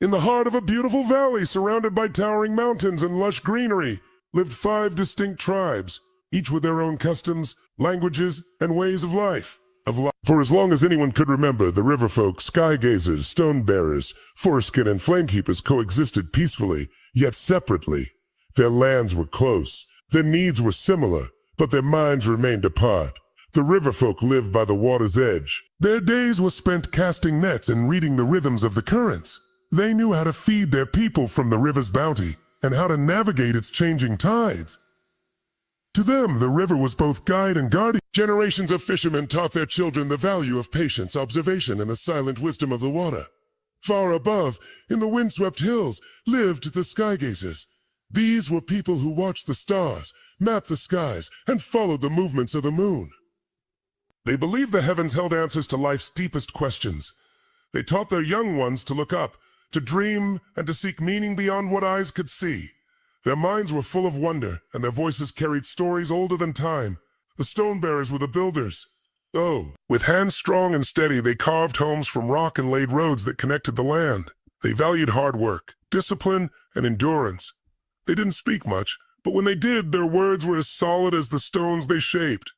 In the heart of a beautiful valley surrounded by towering mountains and lush greenery lived 5 distinct tribes, each with their own customs, languages, and ways of life. For as long as anyone could remember, the Riverfolk, Skygazers, Stonebearers, Forestkin, and Flamekeepers coexisted peacefully, yet separately. Their lands were close, their needs were similar, but their minds remained apart. The Riverfolk lived by the water's edge. Their days were spent casting nets and reading the rhythms of the currents. They knew how to feed their people from the river's bounty and how to navigate its changing tides. To them, the river was both guide and guardian. Generations of fishermen taught their children the value of patience, observation, and the silent wisdom of the water. Far above, in the windswept hills, lived the Skygazers. These were people who watched the stars, mapped the skies, and followed the movements of the moon. They believed the heavens held answers to life's deepest questions. They taught their young ones to look up, to dream, and to seek meaning beyond what eyes could see. Their minds were full of wonder, and their voices carried stories older than time. The Stonebearers were the builders. Oh, with hands strong and steady, they carved homes from rock and laid roads that connected the land. They valued hard work, discipline, and endurance. They didn't speak much, but when they did, their words were as solid as the stones they shaped.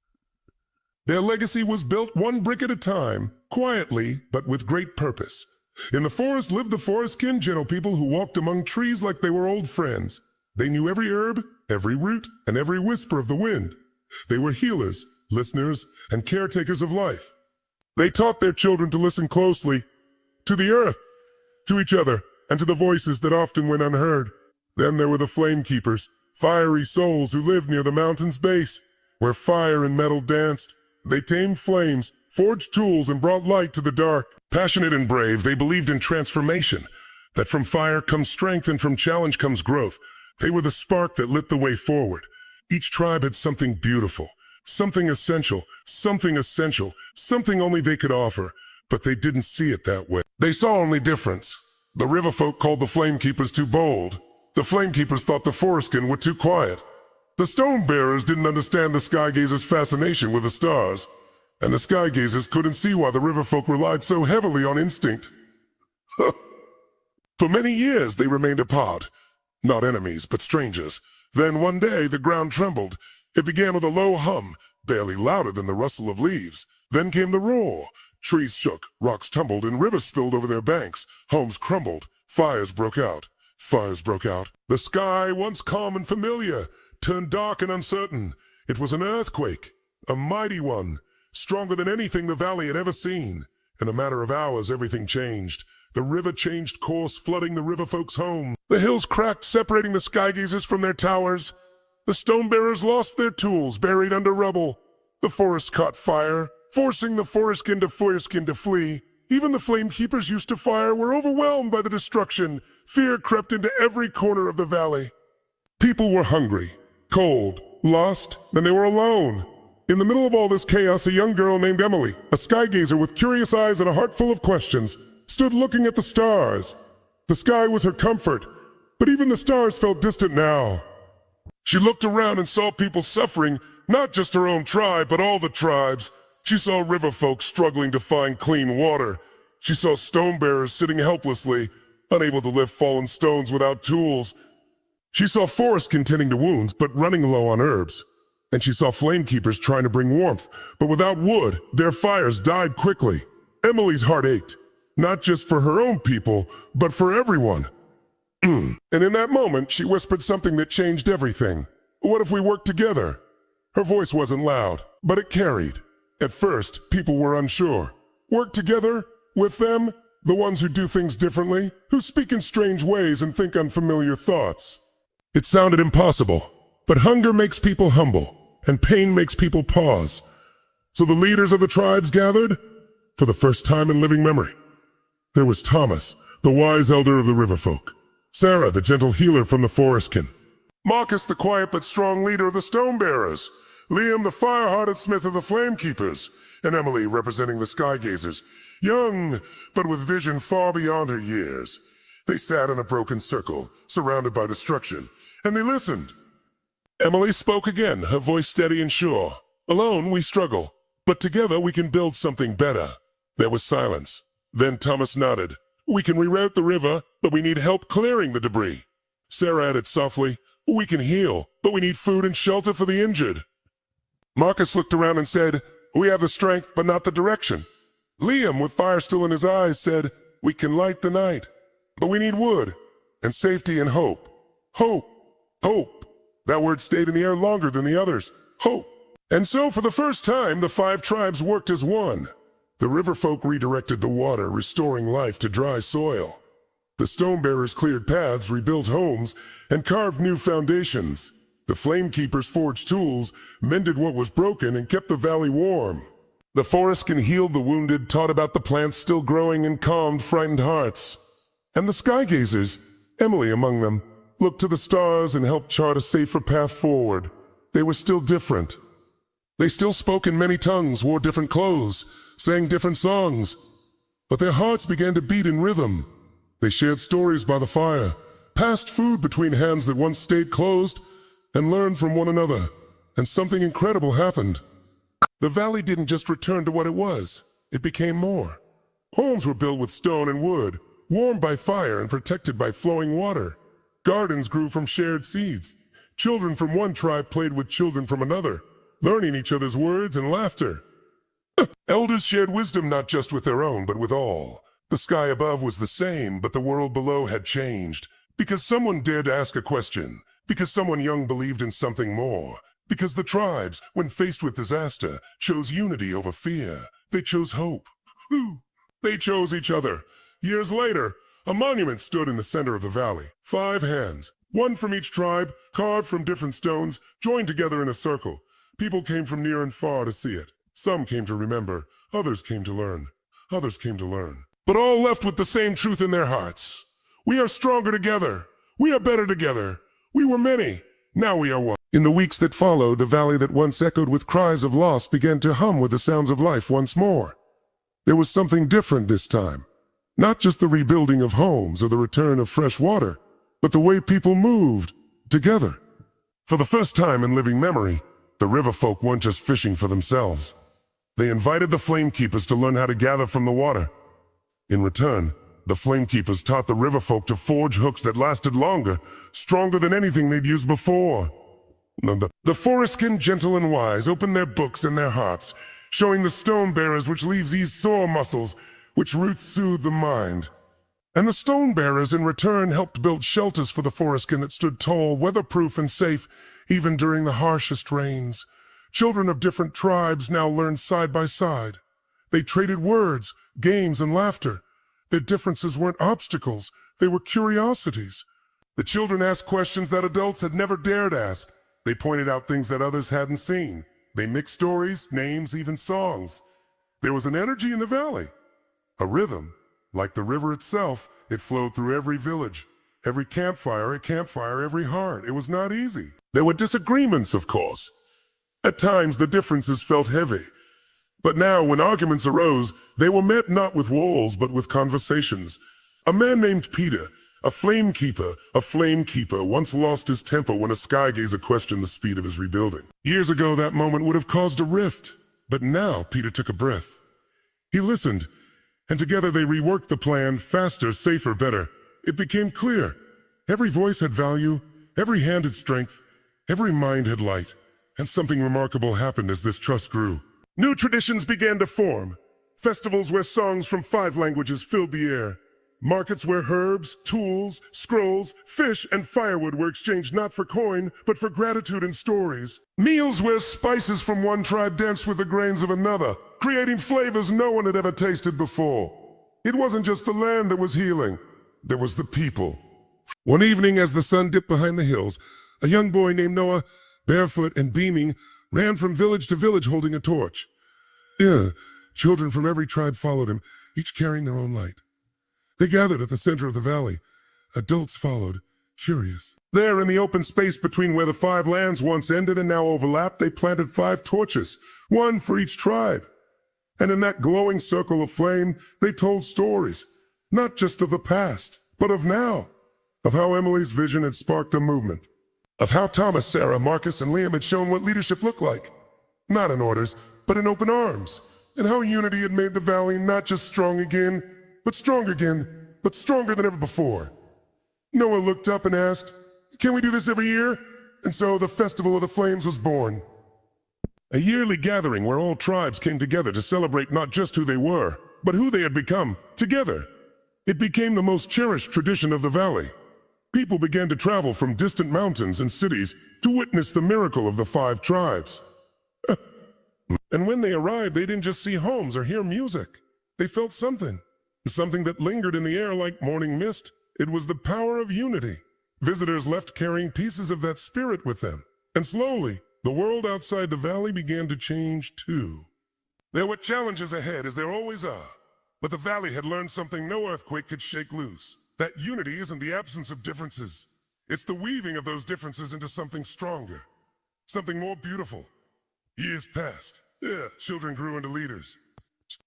Their legacy was built one brick at a time, quietly, but with great purpose. In the forest lived the Forestkin, gentle people who walked among trees like they were old friends. They knew every herb, every root, and every whisper of the wind. They were healers, listeners, and caretakers of life. They taught their children to listen closely, to the earth, to each other, and to the voices that often went unheard. Then there were the Flamekeepers, fiery souls who lived near the mountain's base, where fire and metal danced. They tamed flames, forged tools, and brought light to the dark. Passionate and brave, they believed in transformation, that from fire comes strength and from challenge comes growth. They were the spark that lit the way forward. Each tribe had something beautiful, something essential, something only they could offer, but they didn't see it that way. They saw only difference. The Riverfolk called the Flamekeepers too bold. The Flamekeepers thought the Forestkin were too quiet. The Stonebearers didn't understand the Skygazers' fascination with the stars, and the Skygazers couldn't see why the Riverfolk relied so heavily on instinct. For many years they remained apart, not enemies, but strangers. Then one day the ground trembled. It began with a low hum, barely louder than the rustle of leaves. Then came the roar. Trees shook, rocks tumbled, and rivers spilled over their banks. Homes crumbled. Fires broke out. The sky, once calm and familiar, turned dark and uncertain. It was an earthquake, a mighty one, stronger than anything the valley had ever seen. In a matter of hours, everything changed. The river changed course, flooding the Riverfolk's home. The hills cracked, separating the Skygazers from their towers. The Stonebearers lost their tools, buried under rubble. The forest caught fire, forcing the Forestkin to flee. Even the Flamekeepers used to fire were overwhelmed by the destruction. Fear crept into every corner of the valley. People were hungry, cold, lost, and they were alone. In the middle of all this chaos, a young girl named Emily, a Skygazer with curious eyes and a heart full of questions, stood looking at the stars. The sky was her comfort, but even the stars felt distant now. She looked around and saw people suffering, not just her own tribe, but all the tribes. She saw Riverfolk struggling to find clean water. She saw Stonebearers sitting helplessly, unable to lift fallen stones without tools. She saw Forestkin tending to wounds, but running low on herbs. And she saw Flamekeepers trying to bring warmth, but without wood, their fires died quickly. Emily's heart ached, not just for her own people, but for everyone. And in that moment, she whispered something that changed everything. What if we worked together? Her voice wasn't loud, but it carried. At first, people were unsure. Work together? With them? The ones who do things differently? Who speak in strange ways and think unfamiliar thoughts? It sounded impossible, but hunger makes people humble, and pain makes people pause. So the leaders of the tribes gathered, for the first time in living memory. There was Thomas, the wise elder of the Riverfolk. Sarah, the gentle healer from the Forestkin. Marcus, the quiet but strong leader of the Stonebearers. Liam, the fire-hearted smith of the Flamekeepers. And Emily, representing the Skygazers. Young, but with vision far beyond her years. They sat in a broken circle, surrounded by destruction, and they listened. Emily spoke again, her voice steady and sure. Alone, we struggle, but together we can build something better. There was silence. Then Thomas nodded. We can reroute the river, but we need help clearing the debris. Sarah added softly, we can heal, but we need food and shelter for the injured. Marcus looked around and said, we have the strength, but not the direction. Liam, with fire still in his eyes, said, we can light the night, but we need wood, and safety and hope. Hope, hope. That word stayed in the air longer than the others. Hope. And so, for the first time, the 5 tribes worked as one. The Riverfolk redirected the water, restoring life to dry soil. The Stonebearers cleared paths, rebuilt homes, and carved new foundations. The Flamekeepers forged tools, mended what was broken, and kept the valley warm. The Forestkin healed the wounded, taught about the plants still growing, and calmed frightened hearts. And the Skygazers, Emily among them, looked to the stars and helped chart a safer path forward. They were still different. They still spoke in many tongues, wore different clothes, sang different songs. But their hearts began to beat in rhythm. They shared stories by the fire, passed food between hands that once stayed closed, and learned from one another. And something incredible happened. The valley didn't just return to what it was. It became more. Homes were built with stone and wood, warmed by fire and protected by flowing water. Gardens grew from shared seeds. Children from one tribe played with children from another, learning each other's words and laughter. Elders shared wisdom not just with their own, but with all. The sky above was the same, but the world below had changed. Because someone dared to ask a question. Because someone young believed in something more. Because the tribes, when faced with disaster, chose unity over fear. They chose hope. They chose each other. Years later, a monument stood in the center of the valley. 5 hands, one from each tribe, carved from different stones, joined together in a circle. People came from near and far to see it. Some came to remember, others came to learn. Others came to learn. But all left with the same truth in their hearts. We are stronger together. We are better together. We were many. Now we are one. In the weeks that followed, the valley that once echoed with cries of loss began to hum with the sounds of life once more. There was something different this time. Not just the rebuilding of homes or the return of fresh water, but the way people moved together. For the first time in living memory, the Riverfolk weren't just fishing for themselves. They invited the Flamekeepers to learn how to gather from the water. In return, the Flamekeepers taught the Riverfolk to forge hooks that lasted longer, stronger than anything they'd used before. The Forestkin, gentle and wise, opened their books and their hearts, showing the Stonebearers which leaves ease sore muscles, which roots soothe the mind. And the Stonebearers in return helped build shelters for the Forestkin that stood tall, weatherproof and safe, even during the harshest rains. Children of different tribes now learned side by side. They traded words, games, and laughter. Their differences weren't obstacles, they were curiosities. The children asked questions that adults had never dared ask. They pointed out things that others hadn't seen. They mixed stories, names, even songs. There was an energy in the valley. A rhythm. Like the river itself, it flowed through every village. Every campfire, every heart. It was not easy. There were disagreements, of course. At times, the differences felt heavy. But now, when arguments arose, they were met not with walls, but with conversations. A man named Peter, a flamekeeper, once lost his temper when a Skygazer questioned the speed of his rebuilding. Years ago, that moment would have caused a rift. But now, Peter took a breath. He listened, and together they reworked the plan, faster, safer, better. It became clear. Every voice had value, every hand had strength, every mind had light. And something remarkable happened as this trust grew. New traditions began to form. Festivals where songs from 5 languages filled the air. Markets where herbs, tools, scrolls, fish, and firewood were exchanged not for coin, but for gratitude and stories. Meals where spices from one tribe danced with the grains of another, creating flavors no one had ever tasted before. It wasn't just the land that was healing. There was the people. One evening, as the sun dipped behind the hills, a young boy named Noah, barefoot and beaming, ran from village to village holding a torch. Children from every tribe followed him, each carrying their own light. They gathered at the center of the valley. Adults followed, curious. There, in the open space between where the 5 lands once ended and now overlapped, they planted 5 torches, one for each tribe. And in that glowing circle of flame, they told stories, not just of the past, but of now, of how Emily's vision had sparked a movement. Of how Thomas, Sarah, Marcus, and Liam had shown what leadership looked like. Not in orders, but in open arms. And how unity had made the valley not just strong again, but strong again, but stronger than ever before. Noah looked up and asked, "Can we do this every year?" And so the Festival of the Flames was born. A yearly gathering where all tribes came together to celebrate not just who they were, but who they had become, together. It became the most cherished tradition of the valley. People began to travel from distant mountains and cities to witness the miracle of the 5 tribes. And when they arrived, they didn't just see homes or hear music. They felt something that lingered in the air like morning mist. It was the power of unity. Visitors left carrying pieces of that spirit with them. And slowly, the world outside the valley began to change too. There were challenges ahead, as there always are. But the valley had learned something no earthquake could shake loose. That unity isn't the absence of differences. It's the weaving of those differences into something stronger, something more beautiful. Years passed. Children grew into leaders.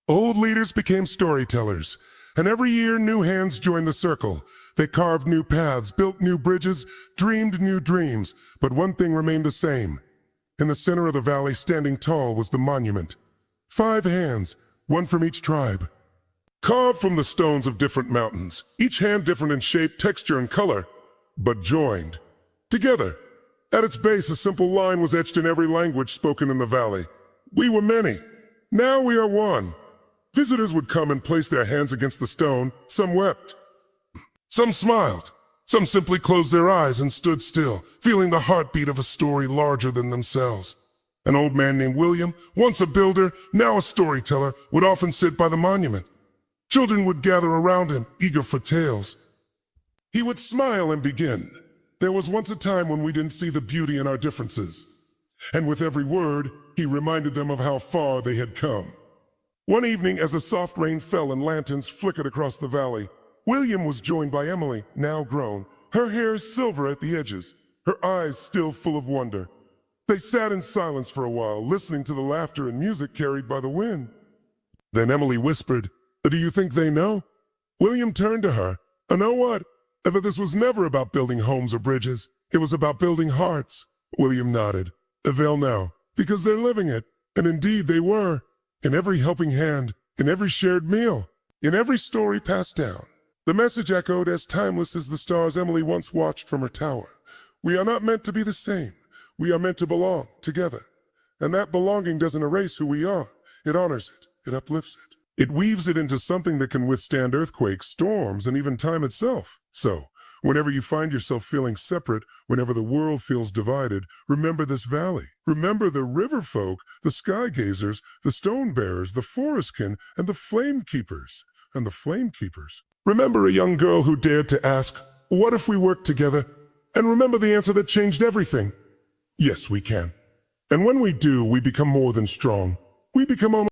Old leaders became storytellers. And every year, new hands joined the circle. They carved new paths, built new bridges, dreamed new dreams. But one thing remained the same. In the center of the valley, standing tall, was the monument. 5 hands, one from each tribe. Carved from the stones of different mountains, each hand different in shape, texture, and color, but joined. Together. At its base, a simple line was etched in every language spoken in the valley. We were many. Now we are one. Visitors would come and place their hands against the stone. Some wept. Some smiled. Some simply closed their eyes and stood still, feeling the heartbeat of a story larger than themselves. An old man named William, once a builder, now a storyteller, would often sit by the monument. Children would gather around him, eager for tales. He would smile and begin. There was once a time when we didn't see the beauty in our differences. And with every word, he reminded them of how far they had come. One evening, as a soft rain fell and lanterns flickered across the valley, William was joined by Emily, now grown, her hair silver at the edges, her eyes still full of wonder. They sat in silence for a while, listening to the laughter and music carried by the wind. Then Emily whispered, "Do you think they know?" William turned to her. "I know what? That this was never about building homes or bridges. It was about building hearts." William nodded. "They'll know, because they're living it." And indeed they were. In every helping hand, in every shared meal, in every story passed down. The message echoed as timeless as the stars Emily once watched from her tower. We are not meant to be the same. We are meant to belong together. And that belonging doesn't erase who we are. It honors it. It uplifts it. It weaves it into something that can withstand earthquakes, storms, and even time itself. So, whenever you find yourself feeling separate, whenever the world feels divided, remember this valley. Remember the Riverfolk, the Skygazers, the Stonebearers, the Forestkin, and the Flamekeepers. Remember a young girl who dared to ask, "What if we worked together?" And remember the answer that changed everything. Yes, we can. And when we do, we become more than strong. We become